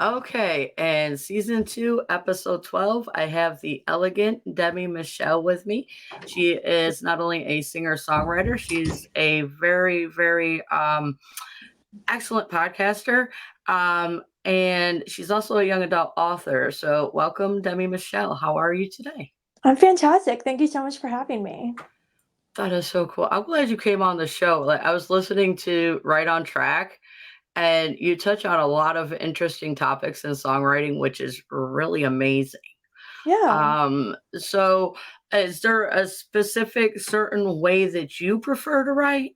Okay, and season 2, episode 12, I have the elegant Demi Michelle with me. She is not only a singer songwriter, she's a very, very excellent podcaster. And she's also a young adult author. So, welcome, Demi Michelle. How are you today? I'm fantastic. Thank you so much for having me. That is so cool. I'm glad you came on the show. Like, I was listening to Right on Track, and you touch on a lot of interesting topics in songwriting, which is really amazing. Yeah. So is there a specific certain way that you prefer to write?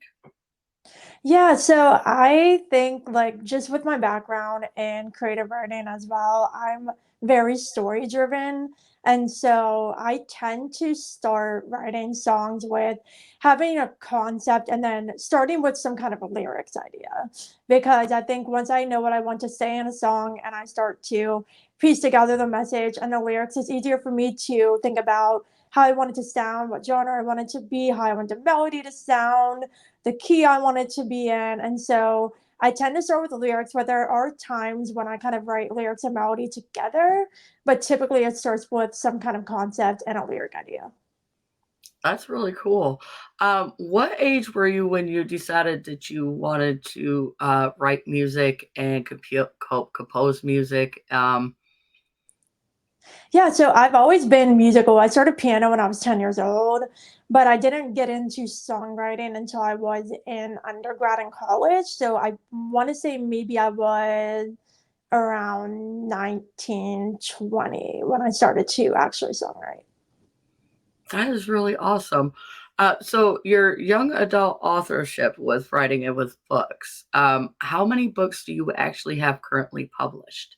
Yeah, so I think like just with my background in creative writing as well, I'm very story driven. And so I tend to start writing songs with having a concept and then starting with some kind of a lyrics idea. Because I think once I know what I want to say in a song and I start to piece together the message and the lyrics, it's easier for me to think about how I want it to sound, what genre I want it to be, how I want the melody to sound, the key I want it to be in. And so I tend to start with the lyrics, but there are times when I kind of write lyrics and melody together, but typically it starts with some kind of concept and a lyric idea. That's really cool. What age were you when you decided that you wanted to write music and compose music? Yeah, so I've always been musical. I started piano when I was 10 years old, but I didn't get into songwriting until I was in undergrad and college. So I want to say maybe I was around 19, 20 when I started to actually songwrite. That is really awesome. So your young adult authorship with writing and with books. How many books do you actually have currently published?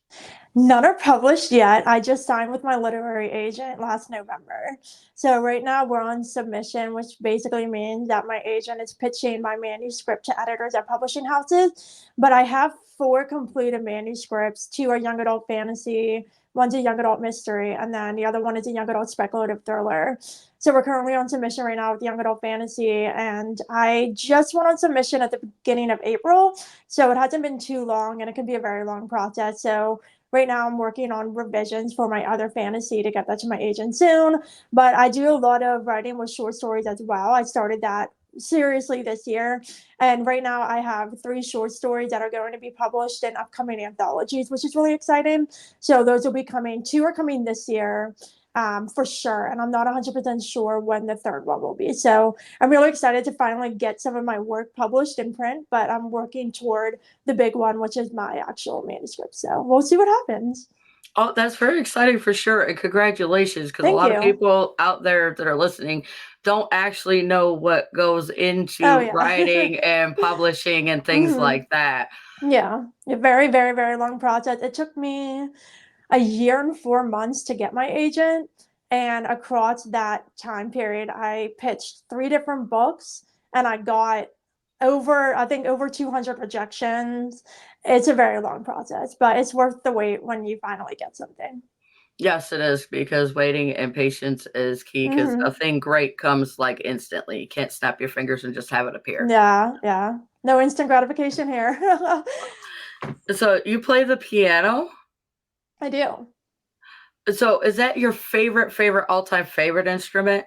None are published yet. I just signed with my literary agent last November. So right now we're on submission, which basically means that my agent is pitching my manuscript to editors at publishing houses. But I have four completed manuscripts. Two are young adult fantasy, one's a young adult mystery, and then the other one is a young adult speculative thriller. So we're currently on submission right now with young adult fantasy, and I just went on submission at the beginning of April. So it hasn't been too long, and it can be a very long process. So right now I'm working on revisions for my other fantasy to get that to my agent soon. But I do a lot of writing with short stories as well. I started that seriously this year. And right now I have three short stories that are going to be published in upcoming anthologies, which is really exciting. So those will be coming. Two are coming this year. For sure. And I'm not 100% sure when the third one will be. So I'm really excited to finally get some of my work published in print, but I'm working toward the big one, which is my actual manuscript. So we'll see what happens. Oh, that's very exciting for sure, and congratulations, because a Thank lot of you. people out there that are listening don't actually know what goes Oh, into yeah. writing and publishing and things hmm like that. Yeah. A very, very, very long process. It took me a year and 4 months to get my agent. And across that time period, I pitched three different books and I got I think, over 200 rejections. It's a very long process, but it's worth the wait when you finally get something. Yes, it is, because waiting and patience is key, because a hmm thing great comes, like, instantly. You can't snap your fingers and just have it appear. Yeah, yeah. No instant gratification here. So, you play the piano? I do. So, is that your favorite, all-time favorite instrument?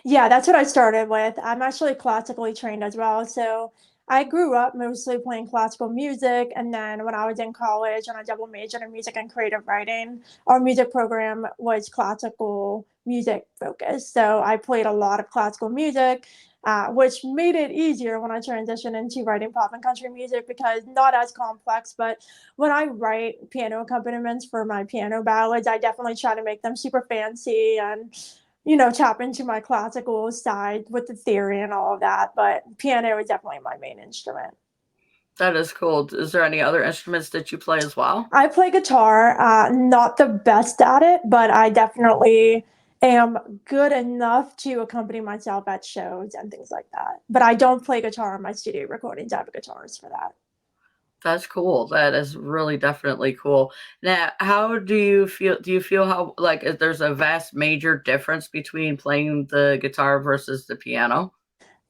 Yeah, that's what I started with. I'm actually classically trained as well. So I grew up mostly playing classical music. And then when I was in college and I double majored in music and creative writing, our music program was classical music focused. So I played a lot of classical music, which made it easier when I transitioned into writing pop and country music because not as complex. But when I write piano accompaniments for my piano ballads, I definitely try to make them super fancy and tap into my classical side with the theory and all of that. But piano is definitely my main instrument. That is cool. Is there any other instruments that you play as well? I play guitar, not the best at it, but I definitely am good enough to accompany myself at shows and things like that. But I don't play guitar in my studio recordings. I have a guitarist for that. That's cool. That is really definitely cool. Now, how do you feel? Do you feel how, like, if there's a vast major difference between playing the guitar versus the piano?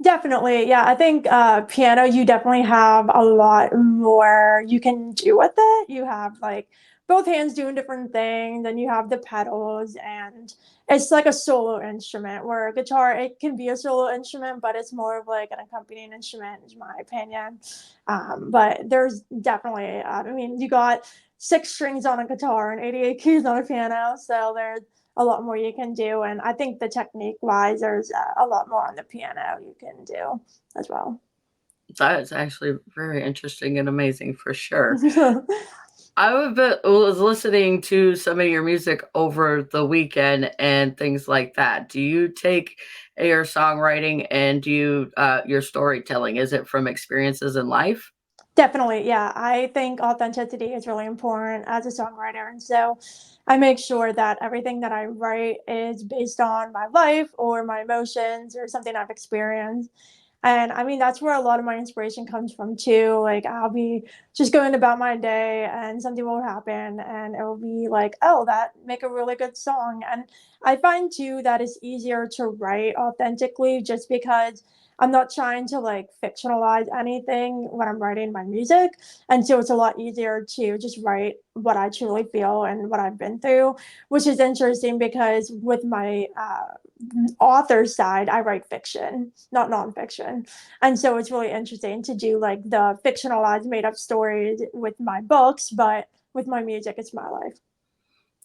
Definitely, yeah. I think piano, you definitely have a lot more you can do with it. You have like both hands doing different things, and you have the pedals, and it's like a solo instrument. Where a guitar, it can be a solo instrument, but it's more of like an accompanying instrument, in my opinion. But there's definitely, I mean, you got six strings on a guitar and 88 keys on a piano, so there's a lot more you can do. And I think the technique wise, there's a lot more on the piano you can do as well. That is actually very interesting and amazing for sure. Was listening to some of your music over the weekend and things like that. Do you take your songwriting and do you your storytelling? Is it from experiences in life? Definitely, yeah. I think authenticity is really important as a songwriter. And so I make sure that everything that I write is based on my life or my emotions or something I've experienced. And I mean, that's where a lot of my inspiration comes from too. Like, I'll be just going about my day and something will happen, and it will be like, oh, that make a really good song. And I find too that it's easier to write authentically just because I'm not trying to like fictionalize anything when I'm writing my music. And so it's a lot easier to just write what I truly feel and what I've been through, which is interesting because with my author side, I write fiction, not nonfiction. And so it's really interesting to do like the fictionalized made up stories with my books, but with my music, it's my life.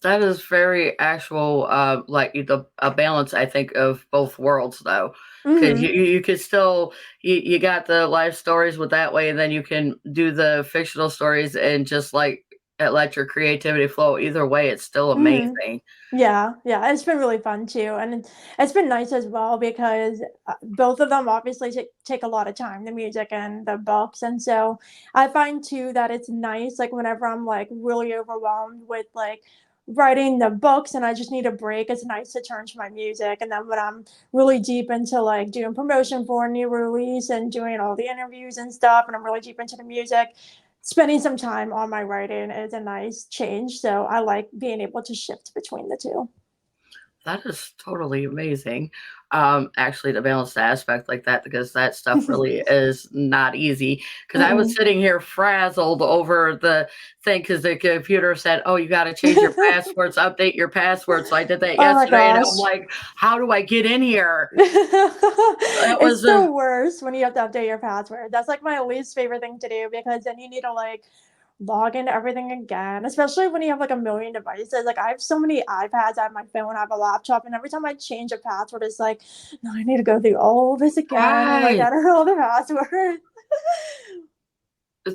That is very actual, like the a balance, I think, of both worlds, though, because Hmm. you could still you got the life stories with that way, and then you can do the fictional stories and just like let your creativity flow. Either way, it's still Hmm. amazing. Yeah, yeah, it's been really fun too, and it's been nice as well because both of them obviously take a lot of time, the music and the books, and so I find too that it's nice, like whenever I'm like really overwhelmed with like writing the books and I just need a break, it's nice to turn to my music, and then when I'm really deep into like doing promotion for a new release and doing all the interviews and stuff, and I'm really deep into the music, spending some time on my writing is a nice change. So I like being able to shift between the two. That is totally amazing. Actually, to balance the aspect like that, because that stuff really is not easy. Because I was Mm-mm. sitting here frazzled over the thing because the computer said, "Oh, you got to change your passwords, update your password." So I did that Oh my yesterday, and I'm gosh. like, "How do I get in here?" It It's was the a worst when you have to update your password. That's like my least favorite thing to do because then you need to like log into everything again, especially when you have like a million devices. Like I have so many iPads, I have my phone, I have a laptop, and every time I change a password, it's like, no, I need to go through all this again. I'm like, right. I don't know the password.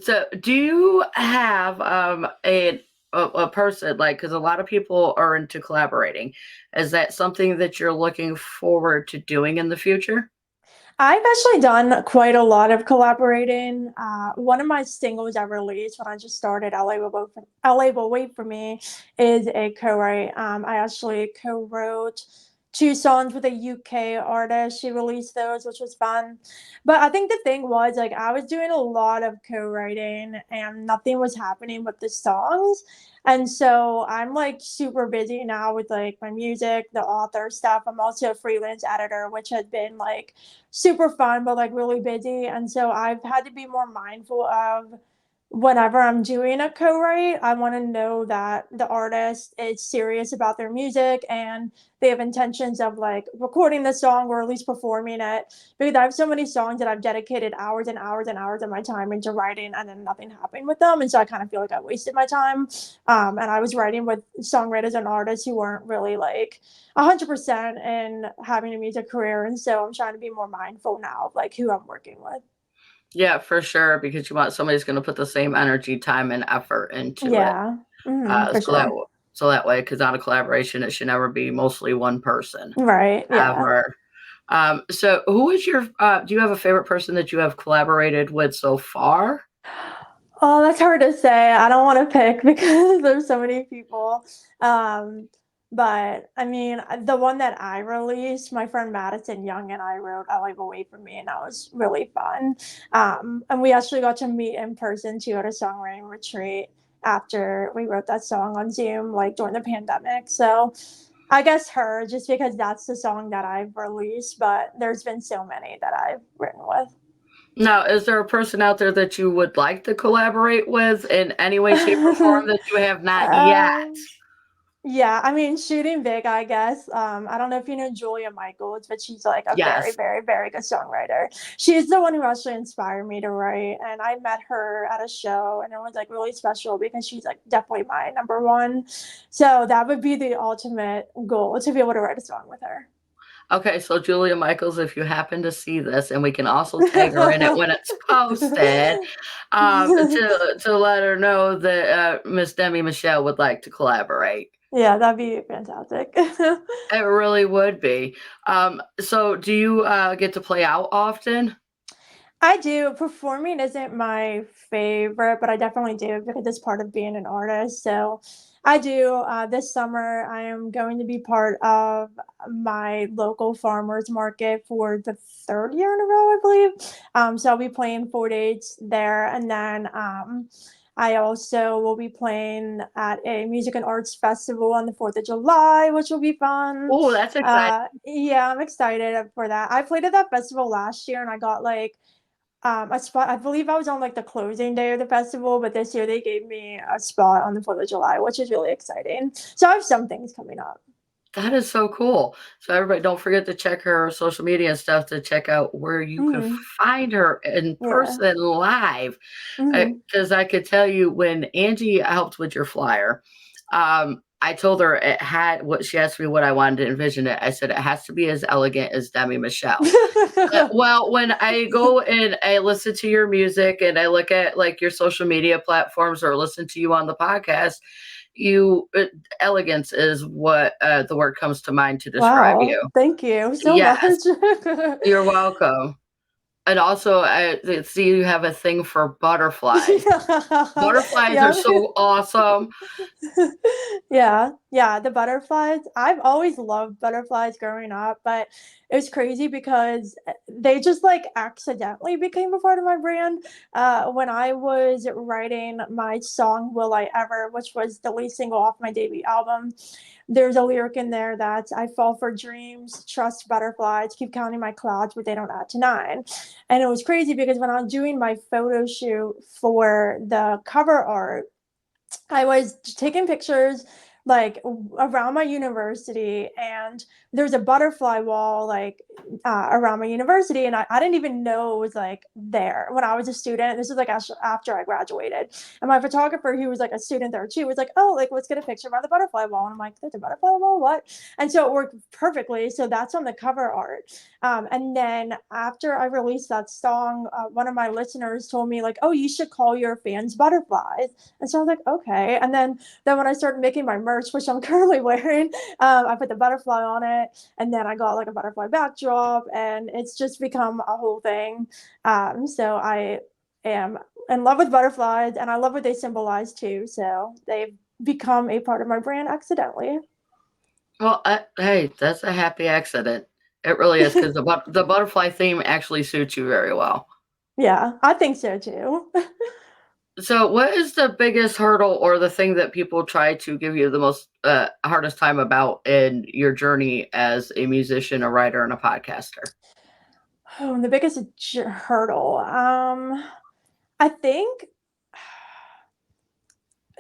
So, do you have a person like because a lot of people are into collaborating? Is that something that you're looking forward to doing in the future? I've actually done quite a lot of collaborating. One of my singles I released when I just started LA Will Wait for Me is a co-write. I actually co-wrote two songs with a UK artist. She released those, which was fun. But I think the thing was like I was doing a lot of co-writing and nothing was happening with the songs. And so I'm like super busy now with like my music, the author stuff. I'm also a freelance editor, which has been like super fun, but like really busy. And so I've had to be more mindful of whenever I'm doing a co-write, I want to know that the artist is serious about their music and they have intentions of like recording the song or at least performing it. Because I have so many songs that I've dedicated hours and hours and hours of my time into writing and then nothing happened with them. And so I kind of feel like I wasted my time. And I was writing with songwriters and artists who weren't really like 100% in having a music career. And so I'm trying to be more mindful now of like who I'm working with. Yeah, for sure, because you want somebody who's gonna put the same energy, time, and effort into it. Yeah. For So that sure. w so that way, because on a collaboration, it should never be mostly one person, Right. Yeah. ever. So who is your do you have a favorite person that you have collaborated with so far? Oh, that's hard to say. I don't want to pick because there's so many people. Um, but I mean, the one that I released, my friend Madison Young and I wrote "I Like Away from Me," and that was really fun. And we actually got to meet in person too at a songwriting retreat after we wrote that song on Zoom, like during the pandemic. So I guess her, just because that's the song that I've released, but there's been so many that I've written Now, is there a person out there that you would like to collaborate with in any way, shape, or form with. that you have not yet? um, Yeah, I mean, shooting big, I guess. I don't know if you know Julia Michaels, but she's like a very, Yes. very, very good songwriter. She's the one who actually inspired me to write, and I met her at a show, and it was like really special because she's like definitely my number one. So that would be the ultimate goal to be able to write a song with her. Okay, so Julia Michaels, if you happen to see this, and we can also tag her in it when it's posted, to let her know that Miss Demi Michelle would like to collaborate. Yeah, that'd be fantastic. It really would be. So do you get to play out often? I do. Performing isn't my favorite, but I definitely do because it's part of being an artist. So I do. This summer, I am going to be part of my local farmers market for the third year in a row, I believe. So I'll be playing 4 days there. And then I also will be playing at a music and arts festival on the 4th of July, which will be fun. Oh, that's exciting. Yeah, I'm excited for that. I played at that festival last year and I got like a spot. I believe I was on like the closing day of the festival, but this year they gave me a spot on the 4th of July, which is really exciting. So I have some things coming up. That is so cool. So everybody, don't forget to check her social media and stuff to check out where you can Hmm. find her in Yeah. person live. Hmm. Because I could tell you when Angie helped with your flyer, I told her it had what she asked me what I wanted to envision it. I said it has to be as elegant as Demi Michelle. Well, when I go and I listen to your music and I look at like your social media platforms or listen to you on the podcast, you elegance is what the word comes to mind to describe Wow. you. Thank you so Yes, much. you're welcome. And also, I see you have a thing for butterflies. Butterflies are Yeah. so awesome. Yeah, yeah, the butterflies. I've always loved butterflies growing up, but it was crazy because they just like accidentally became a part of my brand. When I was writing my song "Will I Ever," which was the lead single off my debut album, there's a lyric in there that I fall for dreams, trust butterflies, keep counting my clouds, but they don't add to nine. And it was crazy because when I was doing my photo shoot for the cover art, I was taking pictures like around my university, and there's a butterfly wall like around my university, and I didn't even know it was like there when I was a student. This was like after I graduated, and my photographer, who was like a student there too, was like, "Oh, like let's get a picture by the butterfly wall." And I'm like, "There's a butterfly wall, what?" And so it worked perfectly. So that's on the cover art. And then after I released that song, one of my listeners told me like, "Oh, you should call your fans butterflies." And so I was like, okay. And then when I started making my merch, which I'm currently wearing, I put the butterfly on it, and then I got like a butterfly backdrop, and it's just become a whole thing. So I am in love with butterflies, and I love what they symbolize too. So they've become a part of my brand accidentally. Well, hey, that's a happy accident. It really is because the butterfly theme actually suits you very well. Yeah, I think so too. So, what is the biggest hurdle or the thing that people try to give you the most hardest time about in your journey as a musician, a writer, and a podcaster? Oh, the biggest hurdle. I think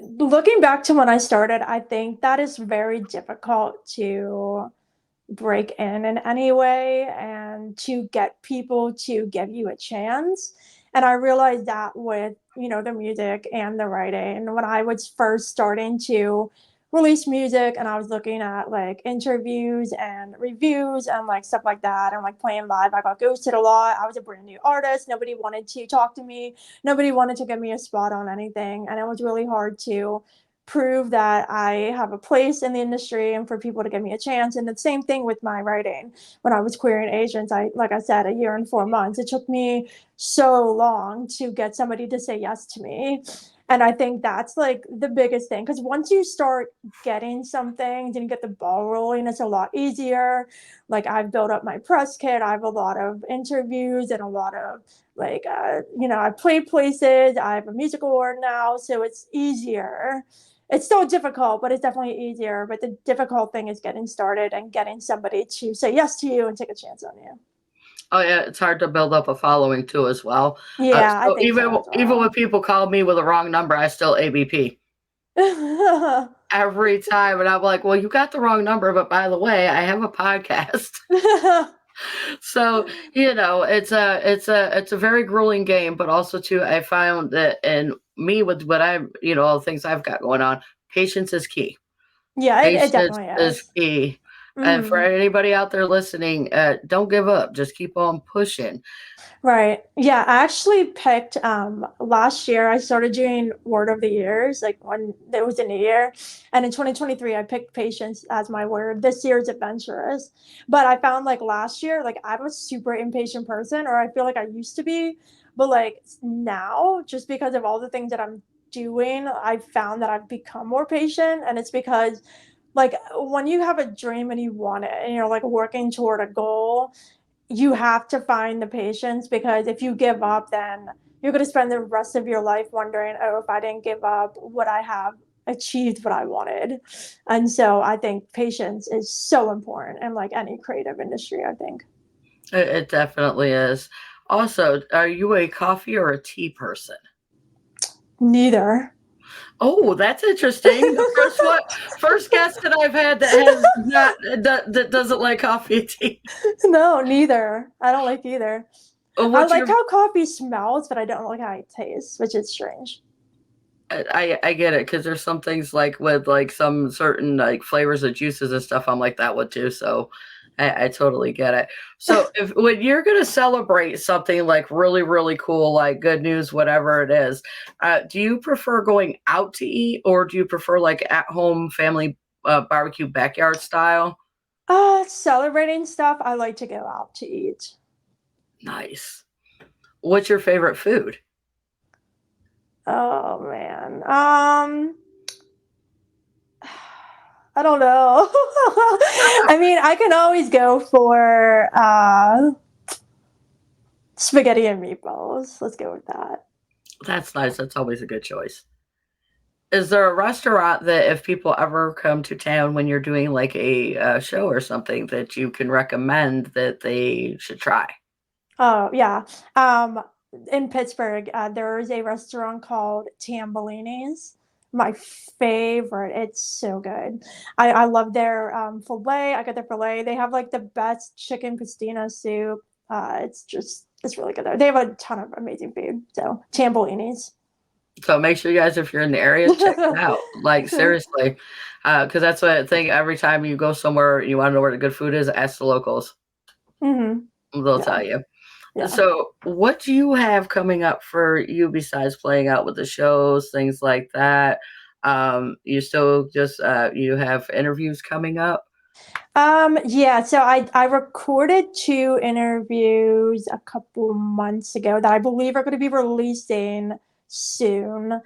looking back to when I started, I think that is very difficult to break in any way and to get people to give you a chance. And I realized that with, the music and the writing. When I was first starting to release music and I was looking at like interviews and reviews and like stuff like that and like playing live, I got ghosted a lot. I was a brand new artist. Nobody wanted to talk to me. Nobody wanted to give me a spot on anything. And it was really hard to prove that I have a place in the industry and for people to give me a chance. And the same thing with my writing. When I was querying agents, like I said, a year and 4 months. It took me so long to get somebody to say yes to me. And I think that's like the biggest thing. Because once you start getting something, then you get the ball rolling, it's a lot easier. Like I've built up my press kit, I have a lot of interviews and a lot of like I played places, I have a music award now, so it's easier. It's still difficult, but it's definitely easier. But the difficult thing is getting started and getting somebody to say yes to you and take a chance on you. Oh yeah, it's hard to build up a following too as well. Yeah, I So think so as even when well. people call me with a wrong number, I still ABP every time, and I'm like, "Well, you got the wrong number, but by the way, I have a podcast." So it's a very grueling game, but also too, I found that, and me with what I all the things I've got going on, patience is key. Yeah, it Patience definitely is is. key. And for Hmm. anybody out there listening, don't give up. Just keep on pushing. Right. Yeah, I actually picked last year I started doing word of the years, like when it was a new year. And in 2023 I picked patience as my word. This year is adventurous. But I found like last year, like I'm a super impatient person, or I feel like I used to be. But like now, just because of all the things that I'm doing, I've found that I've become more patient. And it's because like when you have a dream and you want it and you're like working toward a goal, you have to find the patience, because if you give up, then you're going to spend the rest of your life wondering, oh, if I didn't give up, would I have achieved what I wanted? And so I think patience is so important in like any creative industry, I think. It definitely is. Also, are you a coffee or a tea person? Neither. Oh, that's interesting. The first guest that I've had that has not that doesn't like coffee and tea. No, neither. I don't like either. I What's like your how coffee smells, but I don't like how it tastes, which is strange. I get it because there's some things like with like some certain like flavors of juices and stuff. I'm like that one too. So I totally get it. So if when you're gonna celebrate something like really really cool, like good news, whatever it is, do you prefer going out to eat or do you prefer like at home family barbecue backyard style? Celebrating stuff, I like to go out to eat. Nice. What's your favorite food? Oh man. I don't know. I mean, I can always go for spaghetti and meatballs. Let's go with that. That's nice. That's always a good choice. Is there a restaurant that if people ever come to town when you're doing like a, show or something that you can recommend that they should try? Oh yeah. Um, in Pittsburgh, there is a restaurant called Tambellini's. My favorite. It's so good. I love their filet. I get their filet. They have like the best chicken pastina soup. It's really good there. They have a ton of amazing food. So Tambellini's. So make sure you guys, if you're in the area, check it out. Like seriously, because that's what I think. Every time you go somewhere, you want to know where the good food is. Ask the locals; Hmm. they'll Yeah. tell you. Yeah. So, what do you have coming up for you besides playing out with the shows, things like that? You still just you have interviews coming up? Yeah, so I recorded two interviews a couple months ago that I believe are going to be releasing soon.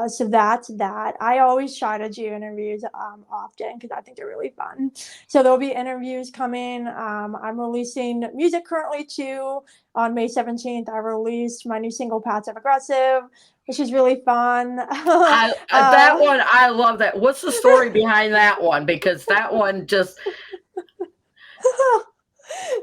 So that's that. I always try to do interviews often because I think they're really fun. So there'll be interviews coming. I'm releasing music currently too. On May 17th, I released my new single Passive Aggressive, which is really fun. That uh, one, I love that. What's the story behind that one? Because that one just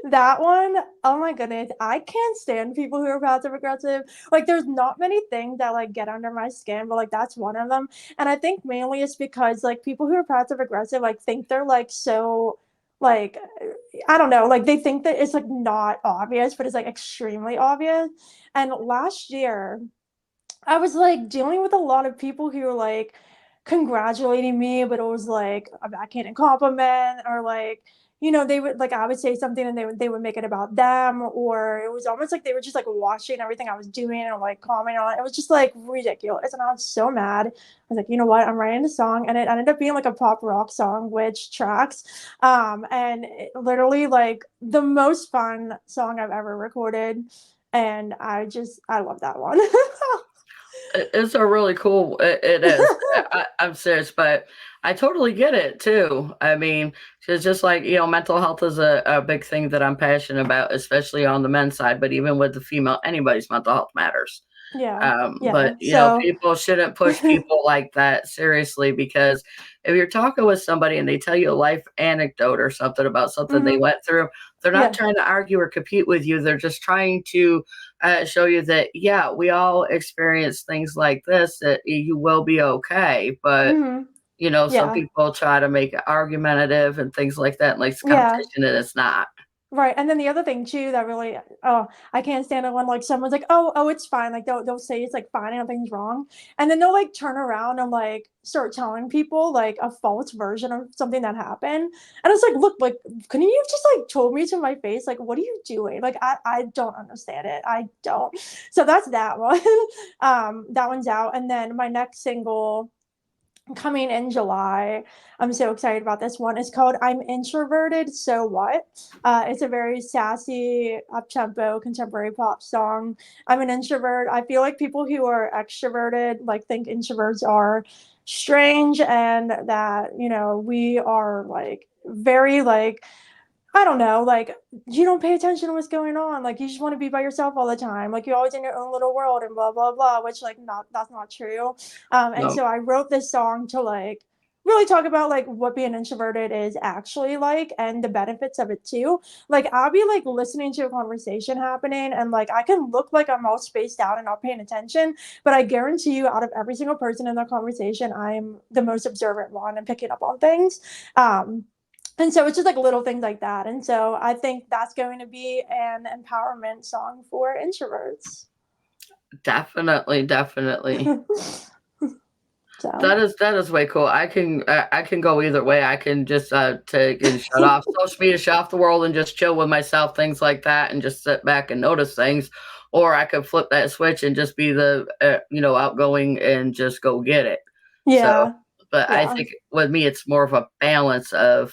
That one, oh my goodness, I can't stand people who are passive aggressive. Like, there's not many things that like get under my skin, but like that's one of them. And I think mainly it's because like people who are passive aggressive like think they're like so like I don't know, like they think that it's like not obvious, but it's like extremely obvious. And last year, I was like dealing with a lot of people who were like congratulating me, but it was like a backhanded compliment, or like, they would like I would say something and they would make it about them, or it was almost like they were just like watching everything I was doing and like commenting on it. It was just like ridiculous. And I was so mad. I was like, you know what? I'm writing a song, and it ended up being like a pop rock song, which tracks. And it, literally like the most fun song I've ever recorded. And I love that one. it's a really cool. It is. I'm serious, but I totally get it too. I mean, it's just like mental health is a big thing that I'm passionate about, especially on the men's side. But even with the female, anybody's mental health matters. Yeah. But Yeah. So people shouldn't push people like that seriously, because if you're talking with somebody and they tell you a life anecdote or something about something they mhm. went through, they're not Yeah. trying to argue or compete with you. They're just trying to show you that, yeah, we all experience things like this, that you will be okay. But, Mhm. some Yeah. people try to make it argumentative and things like that, like it's Yeah. competition, and it's not. Right, and then the other thing too that really oh, I can't stand it when, like, someone's like, "Oh, it's fine," like, they'll say it's, like, fine and nothing's wrong, and then they'll, like, turn around and, like, start telling people, like, a false version of something that happened, and it's like, "Look, like, couldn't you have just, like, told me to my face? Like, what are you doing?" Like, I don't understand it, I don't. So that's that one. That one's out, and then my next single coming in July. I'm so excited about this one. It's called I'm Introverted, So What? It's a very sassy, up tempo contemporary pop song. I'm an introvert. I feel like people who are extroverted like think introverts are strange and that, we are like very like I don't know, like, you don't pay attention to what's going on, like, you just wanna be by yourself all the time, like, you're always in your own little world and blah, blah, blah, which, like, not that's not true, and No, so I wrote this song to, like, really talk about, like, what being introverted is actually like and the benefits of it too. Like, I'll be, like, listening to a conversation happening and, like, I can look like I'm all spaced out and not paying attention, but I guarantee you out of every single person in that conversation, I'm the most observant one and picking up on things, um and so it's just like little things like that. And so I think that's going to be an empowerment song for introverts. definitely, definitely. So, That is way cool. I can go either way. I can just take and shut off social media, shut off the world, and just chill with myself, things like that, and just sit back and notice things. Or I could flip that switch and just be the outgoing and just go get it. So, yeah. but I Yeah. think with me, it's more of a balance of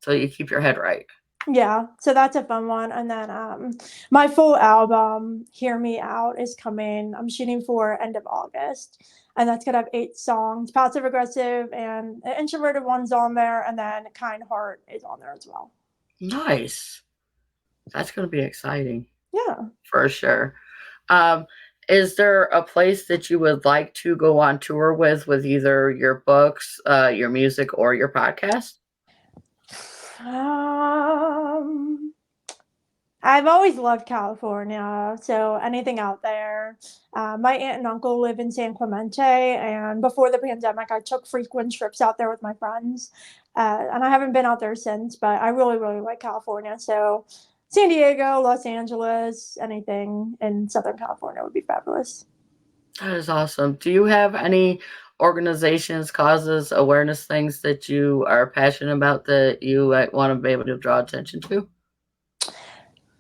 so you keep your head right. Yeah. So that's a fun one. And then my full album, Hear Me Out, is coming. I'm shooting for end of August. And that's gonna have 8 songs, passive aggressive and introverted ones on there, and then Kind Heart is on there as well. Nice. That's going to be exciting Yeah. for sure. Um, is there a place that you would like to go on tour with either your books, your music, or your podcast? Um I've always loved California, so anything out there. My aunt and uncle live in San Clemente, and before the pandemic, I took frequent trips out there with my friends. And I haven't been out there since, but I really, really like California. So San Diego, Los Angeles, anything in Southern California would be fabulous. That is awesome. Do you have any organizations, causes, awareness things that you are passionate about that you want to be able to draw attention to?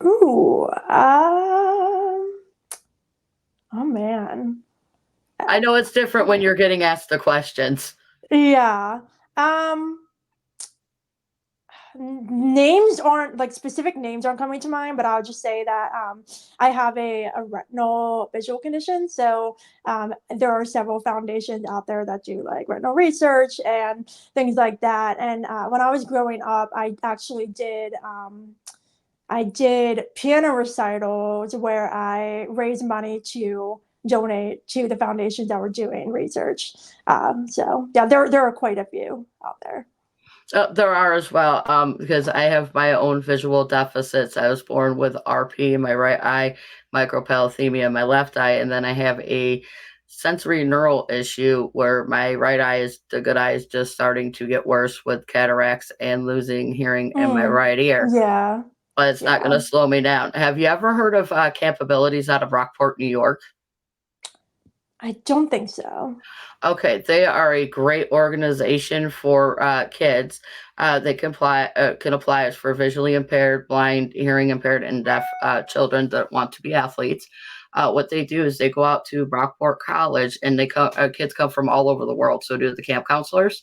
Ooh, oh man. I know it's different when you're getting asked the questions. Yeah. Um, names aren't like specific names aren't coming to mind, but I'll just say that I have a retinal visual condition. So there are several foundations out there that do like retinal research and things like that. And when I was growing up, I did piano recitals where I raised money to donate to the foundations that were doing research. So yeah, there are quite a few out there. There are as well, because I have my own visual deficits. I was born with RP in my right eye, micropalathemia in my left eye, and then I have a sensory neural issue where my right eye is the good eye is just starting to get worse with cataracts and losing hearing in my Mm, right ear. yeah, But it's not going yeah. to slow me down. Have you ever heard of Capabilities out of Rockport, New York? I don't think so. Okay, they are a great organization for kids. They can apply as for visually impaired, blind, hearing impaired, and deaf children that want to be athletes. What they do is they go out to Brockport College, and kids come from all over the world. So do the camp counselors,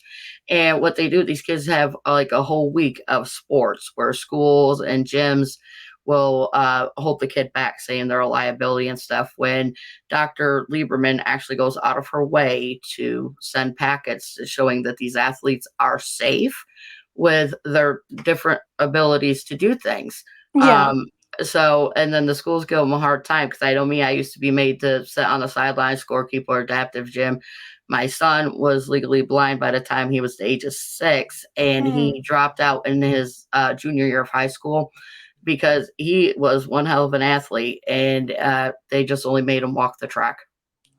and what they do, these kids have like a whole week of sports where schools and gyms will hold the kid back, saying they're a liability and stuff. When Dr. Lieberman actually goes out of her way to send packets showing that these athletes are safe with their different abilities to do things. Yeah. Um, So, and then the schools give them a hard time because I know me, I used to be made to sit on the sideline, scorekeeper, or adaptive gym. My son was legally blind by the time he was the age of 6, and he Mm. dropped out in his junior year of high school because he was one hell of an athlete, and they just only made him walk the track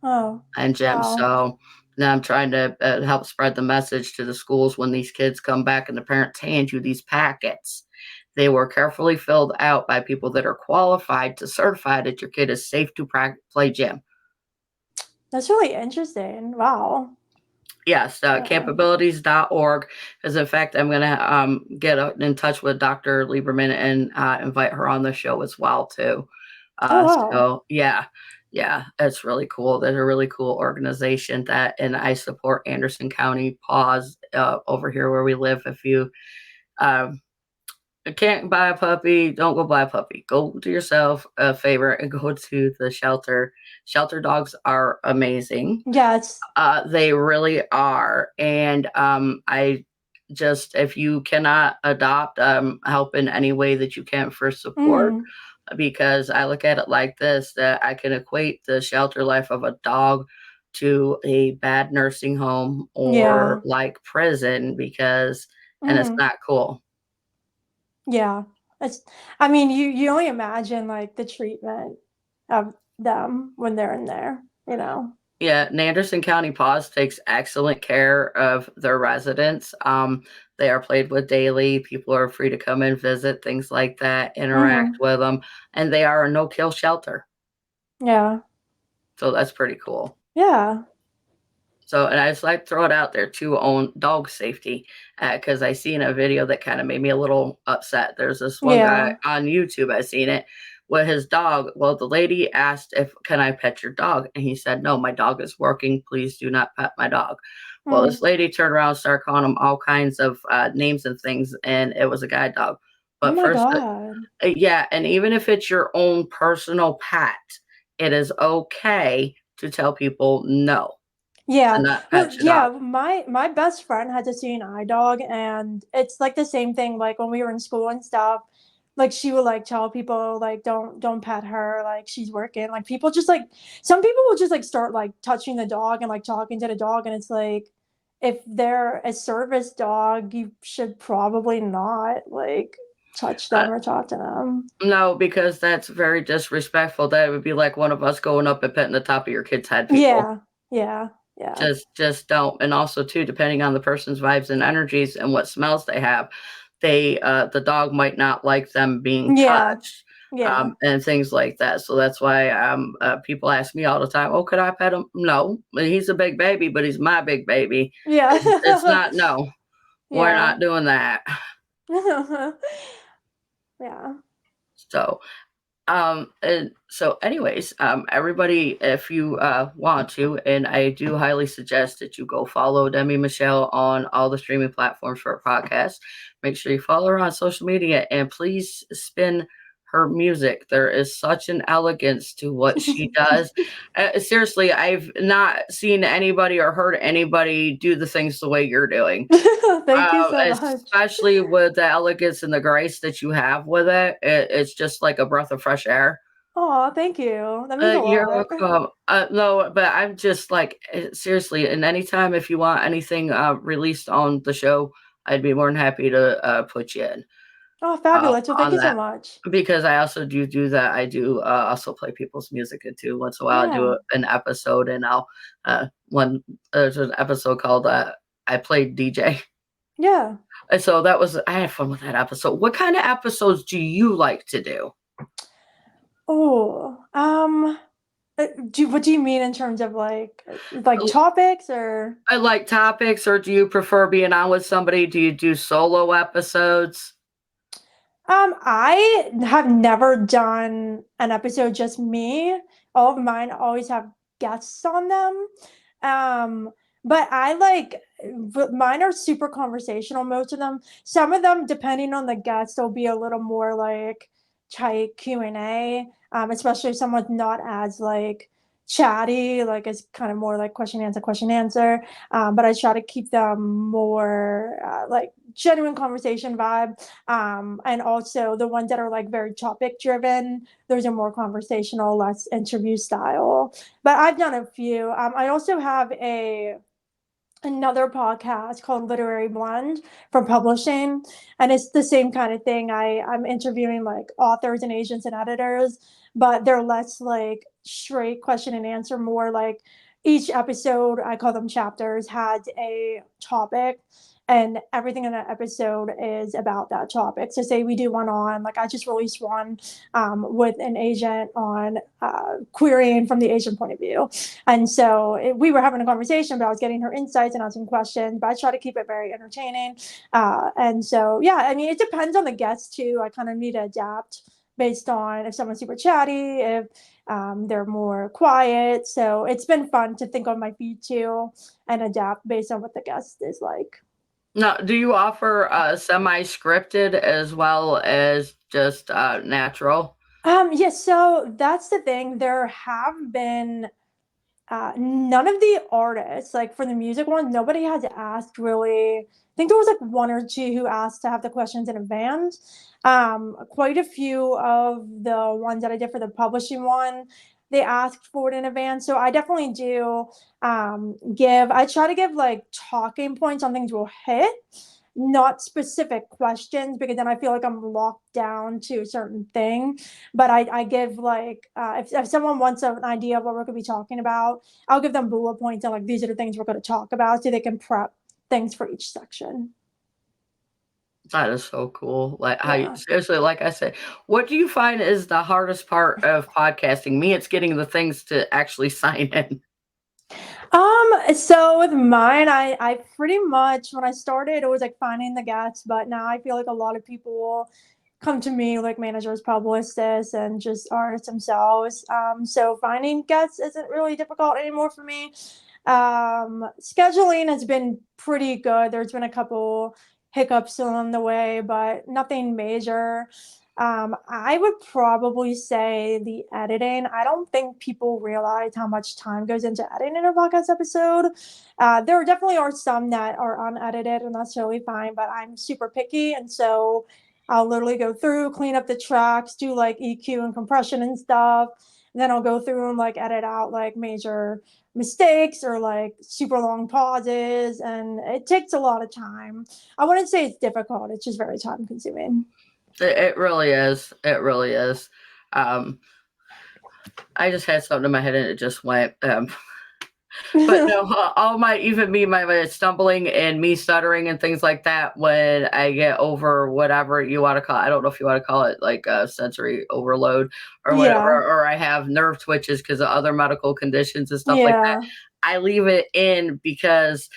Oh, and gym. wow. So now I'm trying to help spread the message to the schools when these kids come back and the parents hand you these packets. They were carefully filled out by people that are qualified to certify that your kid is safe to play gym. That's really interesting. Wow. Yes, Yeah. capabilities.org. Because in fact, I'm going to get in touch with Dr. Lieberman and invite her on the show as well too. Oh, wow. So yeah, it's really cool. They're a really cool organization that, and I support Anderson County Paws over here where we live. If you um, can't buy a puppy, don't go buy a puppy. Go do yourself a favor and go to the shelter. Shelter dogs are amazing. Yeah, it's They really are. And I just, if you cannot adopt, help in any way that you can for support, mm, because I look at it like this, that I can equate the shelter life of a dog to a bad nursing home or yeah. like prison because, and it's Mm, not cool. yeah. It's I mean, you only imagine, like, the treatment of them when they're in there, you know? Yeah, Anderson County Paws takes excellent care of their residents. They are played with daily. People are free to come and visit, things like that, interact Mhm. with them, and they are a no-kill shelter. Yeah. So that's pretty cool. Yeah. So, and I just like to throw it out there too on dog safety because I seen a video that kind of made me a little upset. There's this one guy Yeah. on YouTube. I seen it with his dog. Well, the lady asked if can I pet your dog, and he said, "No, my dog is working. Please do not pet my dog." Well, Mm. this lady turned around and started calling him all kinds of names and things, and it was a guide dog. Oh But my first, god. yeah, and even if it's your own personal pet, it is okay to tell people no to Yeah. not Well, pet your dog. yeah, my best friend had to see an eye dog, and it's like the same thing, like, when we were in school and stuff, like, she would, like, tell people, like, "Don't pet her, like, she's working." Like, people just, like some people will just, like, start, like, touching the dog and, like, talking to the dog, and it's like, if they're a service dog, you should probably not, like, touch Uh, them or talk to them. no, because that's very disrespectful. That would be like one of us going up and petting the top of your kid's head, people. Yeah. Yeah. Yeah. Just don't. And also too, depending on the person's vibes and energies and what smells they have, the dog might not like them being Yeah. touched, Yeah. and things like that. So that's why people ask me all the time, "Oh, could I pet him?" No, he's a big baby, but he's my big baby. It's Yeah. not. No, we're Yeah. not doing that. Yeah. So and so anyways, everybody, if you want to, and I do highly suggest that you go follow Demi Michelle on all the streaming platforms for her podcast. Make sure you follow her on social media and please spin her music. There is such an elegance to what she does. Seriously, I've not seen anybody or heard anybody do the things the way you're doing, Thank you so much. especially with the elegance and the grace that you have with it. It's just like a breath of fresh air. Aw, thank you. That means a You're lot. welcome. No, but I'm just like seriously, and anytime if you want anything released on the show, I'd be more than happy to put you in Oh, fabulous. Well, thank on you so that much. because I also do that. I do also play people's music and too. Once in a while, I do Yeah. an episode, and I'll one there's an episode called I played DJ. Yeah. And so that was I had fun with that episode. What kind of episodes do you like to do? Oh, what do you mean in terms of, like, topics or I like topics, or do you prefer being on with somebody? Do you do solo episodes? I have never done an episode just me. All of mine always have guests on them. Um, but mine are super conversational, most of them. Some of them, depending on the guest, will be a little more like tight Q&A, especially if someone's not as like chatty, like it's kind of more like question answer. But I try to keep them more like genuine conversation vibe. And also the ones that are like very topic driven, those are more conversational, less interview style. But I've done a few. I also have a another podcast called Literary Blend for publishing, and it's the same kind of thing. I'm interviewing like authors and agents and editors, but they're less like straight question and answer, more like each episode, I call them chapters, has a topic, and everything in that episode is about that topic. So say we do one on, like I just released one with an agent on querying from the Asian point of view. And so we were having a conversation, but I was getting her insights and asking questions, but I try to keep it very entertaining. And so, yeah, I mean, it depends on the guest too. I kind of need to adapt based on if someone's super chatty, if they're more quiet. So it's been fun to think on my feet too and adapt based on what the guest is like. Now, do you offer semi-scripted as well as just natural? Yes, so that's the thing. There have been none of the artists, like for the music one, nobody has asked really. I think there was like one or two who asked to have the questions in advance. Quite a few of the ones that I did for the publishing one, they asked for it in advance. So I definitely do I try to give like talking points on things will hit, not specific questions, because then I feel like I'm locked down to a certain thing. But I give like if someone wants an idea of what we're going to be talking about, I'll give them bullet points and like these are the things we're going to talk about, so they can prep things for each section. That is so cool. Like how you, Yeah. seriously, like I said, what do you find is the hardest part of podcasting? Me, it's getting the things to actually sign in. So with mine, I pretty much when I started, it was like finding the guests, but now I feel like a lot of people come to me like managers, publicists, and just artists themselves. So finding guests isn't really difficult anymore for me. Scheduling has been pretty good. There's been a couple hiccups along the way, but nothing major. I would probably say the editing. I don't think people realize how much time goes into editing a podcast episode. There definitely are some that are unedited, and that's totally fine. But I'm super picky, and so I'll literally go through, clean up the tracks, do like EQ and compression and stuff. And then I'll go through and like edit out like major mistakes or like super long pauses, and it takes a lot of time. I wouldn't say it's difficult; it's just very time consuming. It really is. It really is. Um, I just had something in my head and it just went. But no, all my even me my stumbling and me stuttering and things like that when I get over whatever you want to call it. I don't know if you want to call it like sensory overload or whatever, Yeah, or I have nerve twitches because of other medical conditions and stuff like that. yeah, I leave it in because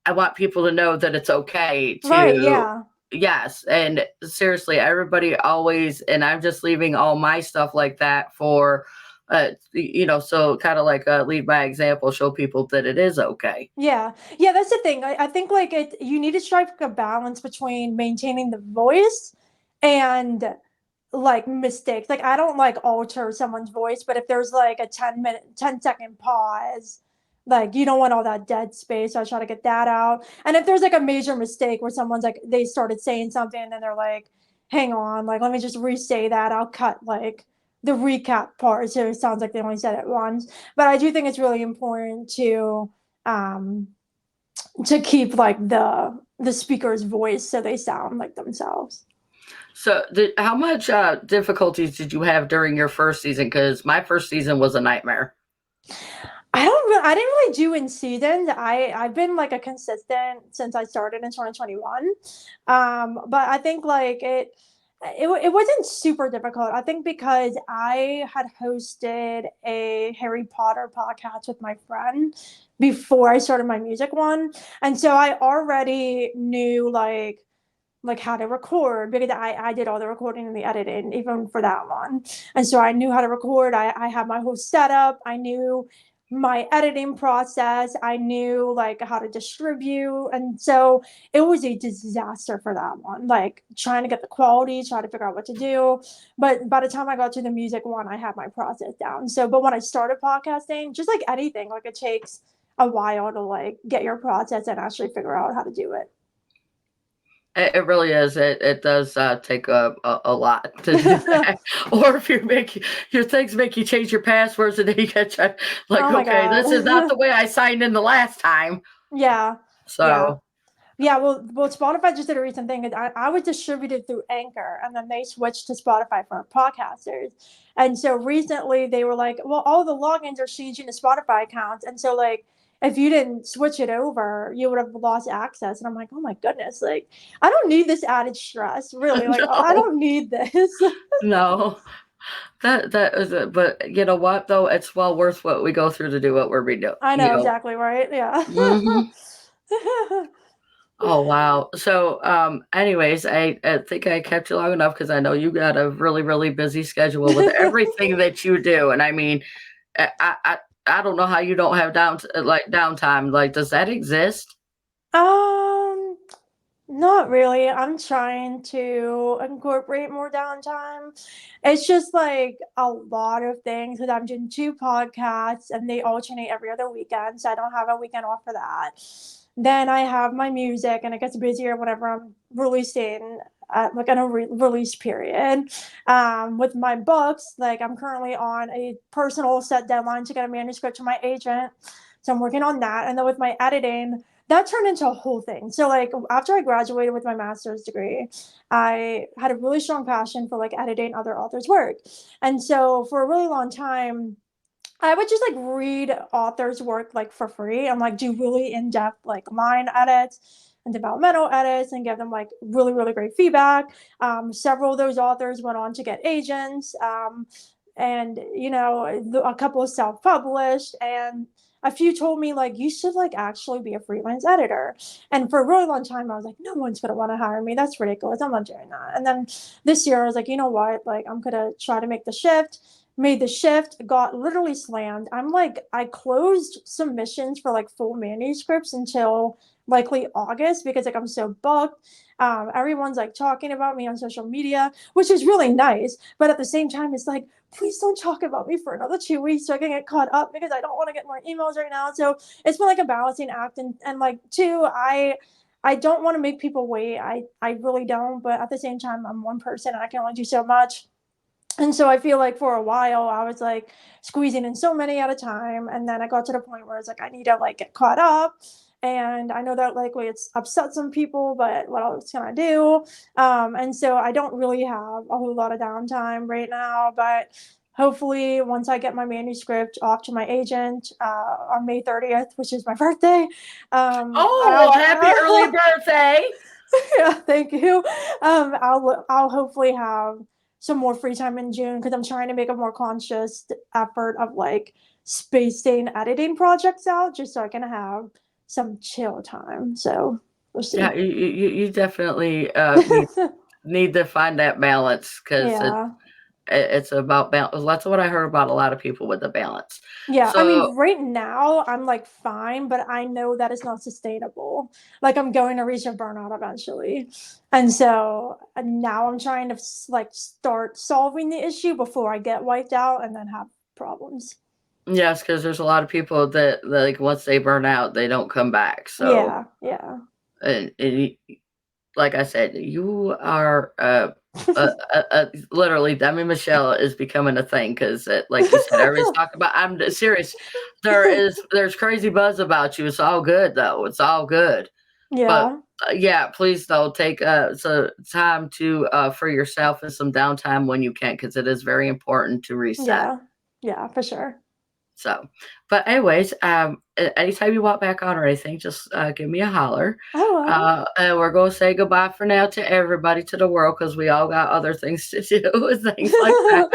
I want people to know that it's okay right, to, yeah. yes. And seriously, everybody always, and I'm just leaving all my stuff like that for, so kind of like lead by example, show people that it is okay. Yeah. Yeah, that's the thing. I think like you need to strike a balance between maintaining the voice and like mistakes. Like I don't like alter someone's voice, but if there's like a 10-second pause, like you don't want all that dead space. So I try to get that out. And if there's like a major mistake where someone's like they started saying something and then they're like, hang on, like let me just re-say that. I'll cut like the recap part so it sounds like they only said it once. But I do think it's really important um to keep like the speaker's voice so they sound like themselves. So, how much difficulties did you have during your first season? Because my first season was a nightmare. I didn't really do in seasons. I've been like a consistent since I started in 2021. But I think like it wasn't super difficult. I think because I had hosted a Harry Potter podcast with my friend before I started my music one. And so I already knew like how to record, because I did all the recording and the editing even for that one. And so I knew how to record. I had my whole setup. I knew my editing process. I knew like how to distribute. And so it was a disaster for that one. Like trying to get the quality, trying to figure out what to do. But by the time I got to the music one, I had my process down. So but when I started podcasting, just like anything, like it takes a while to like get your process and actually figure out how to do it. It really is. It does take a lot to do that. Or if you make your things make you change your passwords and then you get like, Oh my okay, god. this is not the way I signed in the last time. Yeah. Yeah. So Yeah, well, Spotify just did a recent thing. I was distributed through Anchor, and then they switched to Spotify for podcasters. And so recently, they were like, "Well, all the logins are changing to Spotify accounts, and so like, if you didn't switch it over, you would have lost access." And I'm like, "Oh my goodness! Like, I don't need this added stress, really. Like, I no, don't need this." no, that is it. But you know what though? It's well worth what we go through to do what we're doing. I know exactly right. Yeah. Hmm. Oh wow. So anyways, I think I kept you long enough because I know you got a really, really busy schedule with everything that you do. And I mean, I don't know how you don't have downtime. Like, does that exist? um. Not really. I'm trying to incorporate more downtime. It's just like a lot of things because I'm doing two podcasts and they alternate every other weekend. So I don't have a weekend off for that. Then I have my music and it gets busier whenever I'm releasing like in a release period. With my books, like I'm currently on a personal set deadline to get a manuscript to my agent. So I'm working on that. And then with my editing, that turned into a whole thing. So like after I graduated with my master's degree, I had a really strong passion for like editing other authors' work. And so for a really long time, I would just like read authors' work like for free and like do really in-depth like line edits and developmental edits and give them like really, really great feedback. Several of those authors went on to get agents. And a couple of self-published and a few told me like you should like actually be a freelance editor. And for a really long time I was like, no one's gonna want to hire me, that's ridiculous, I'm not doing that. And then this year I was like, you know what, like I'm gonna try to make the shift. Made the shift, got literally slammed. I'm like, I closed submissions for like full manuscripts until likely August because like I'm so booked. Everyone's like talking about me on social media, which is really nice. But at the same time, it's like, please don't talk about me for another 2 weeks so I can get caught up because I don't want to get more emails right now. So it's been like a balancing act. And like, two, I don't want to make people wait. I really don't. But at the same time, I'm one person and I can only do so much. And so I feel like for a while I was like squeezing in so many at a time. And then I got to the point where it's like I need to like get caught up. And I know that likely it's upset some people, but what else can I do? And so I don't really have a whole lot of downtime right now. But hopefully, once I get my manuscript off to my agent on May 30th, which is my birthday, Oh I'll well, happy early birthday. yeah, thank you. I'll hopefully have some more free time in June because I'm trying to make a more conscious effort of like spacing editing projects out just so I can have some chill time. So we'll see. Yeah, you definitely need to find that balance because Yeah. it's about balance. That's what I heard about a lot of people with the balance. Yeah, I So mean, right now I'm like fine, but I know that it's not sustainable. Like I'm going to reach a burnout eventually. And so now I'm trying to like start solving the issue before I get wiped out and then have problems. yes, because there's a lot of people that like once they burn out, they don't come back. So Yeah, yeah. and like I said, you are literally Demi Michelle is becoming a thing because, like you said, everybody's talking about. I'm serious. There's crazy buzz about you. It's all good though. It's all good. But Yeah, yeah, please though take so time to for yourself and some downtime when you can because it is very important to reset. yeah, yeah, for sure. So, but anyways, anytime you walk back on or anything, just give me a holler. Oh well. And we're gonna say goodbye for now to everybody, to the world, because we all got other things to do and things like that.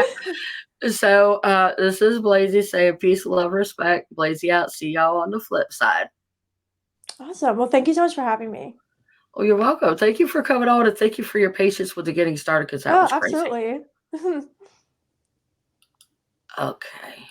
So, this is Blazy saying peace, love, respect. Blazy out. See y'all on the flip side. Awesome. Well, thank you so much for having me. Oh, you're welcome. Thank you for coming on and thank you for your patience with the getting started because that Oh, was crazy. absolutely. Okay.